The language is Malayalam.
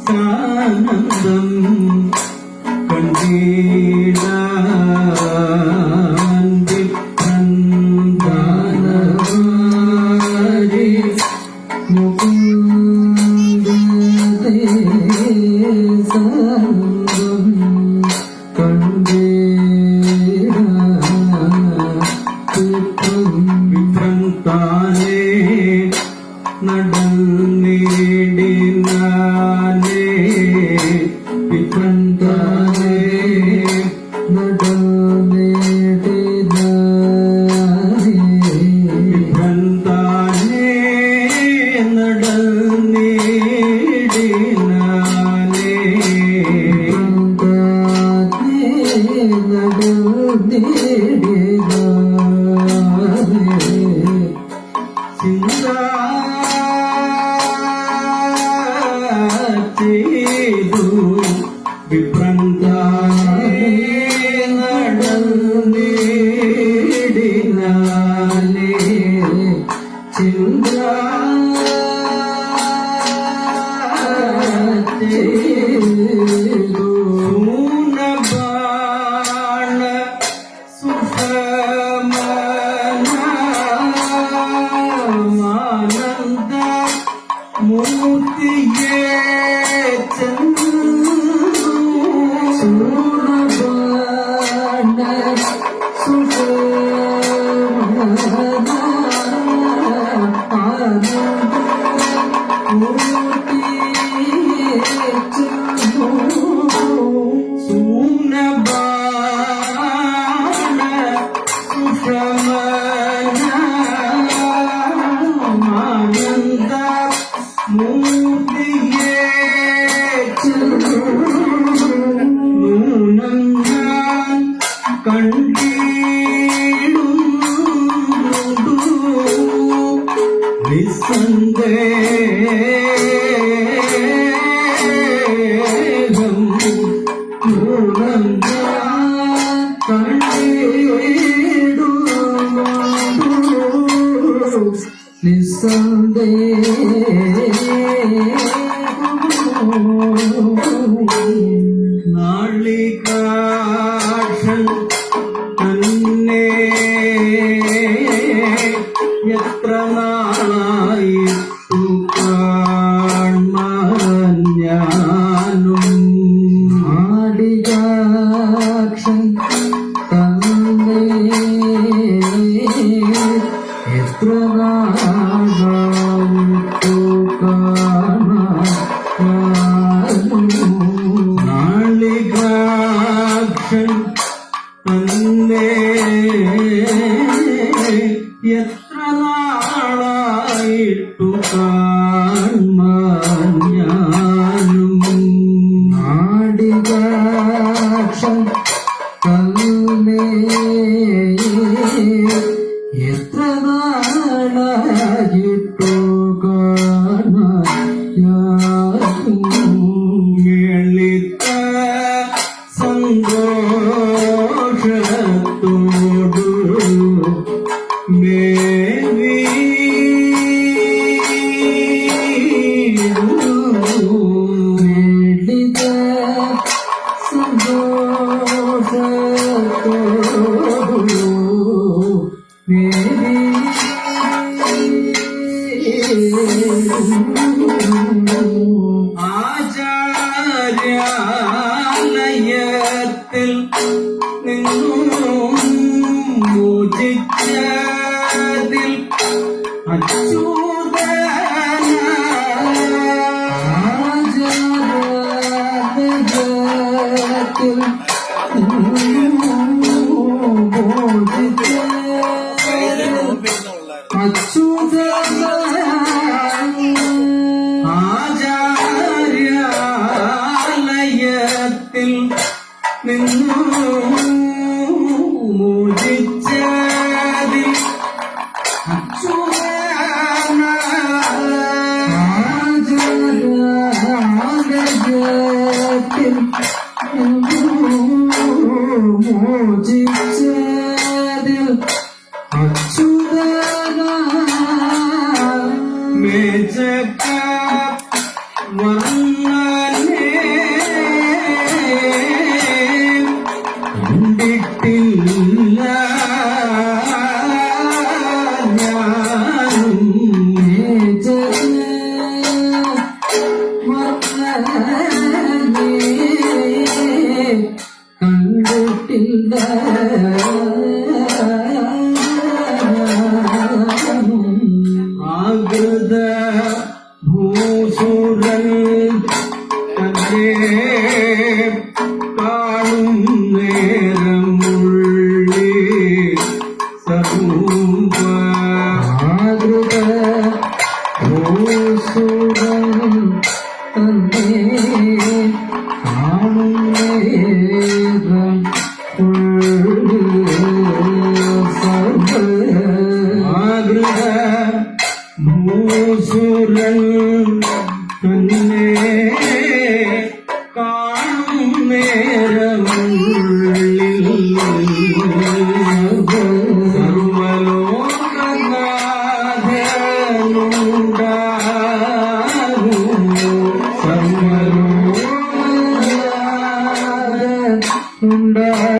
സാനന്ദം കണ്ടീടാന്തി കന്ദാനവാരി മുകുന്ദേ സാനന്ദം കണ്ടീടാന്തി നടന്നേടിനാനേ വിപന്താനേ നടന്നേടിനാനേ വിപന്താനേ നടന്നേടിനാനേ വിപ്രന്താനേ നടന്നേടിനാനേ ചിന്താ സൂനബാണ സുഖമാനന്ദ മൂർത്തിയേ നിസ്സന്ദേഹം നാളികാക്ഷൻ തന്നെ എത്ര നാളായിട്ടു കാൺമാൻ ഞാനും നാളികാക്ഷൻ തന്നെ എത്ര നാളായിട്ടു കാൺമാൻ നാളികാക്ഷൻ തന്നെ എത്ര നാളായിട്ടു കാൺമാൻ ഞാനും നാടികാക്ഷൻ തന്നെ എത്ര നാളായിട്ടു കാൺമാൻ ഞാനും സന്തോഷത്തോടു മേവി സന്തോഷത്തോടു മേവി ആചാര്യാലയത്തിൽ നിന്നും മോചിച്ചതിൽ അച്യുതനായ ആചാര്യാലയത്തിൽ നിന്നും മോചിച്ചതിൽ അച്യുതനായ ആചാര്യ വന്നേ കണ്ടിട്ടില്ല ഞാനും കണ്ടിട്ടില്ല ആകൃത ഭൂസുരൻ തന്നെ കാണും നേരമുള്ളി സർവ ആകൃത ഭൂസുരൻ തന്നെ കാണും നേരം ആകൃത ഭൂസുരൻ തന്നെ കാണും നേരം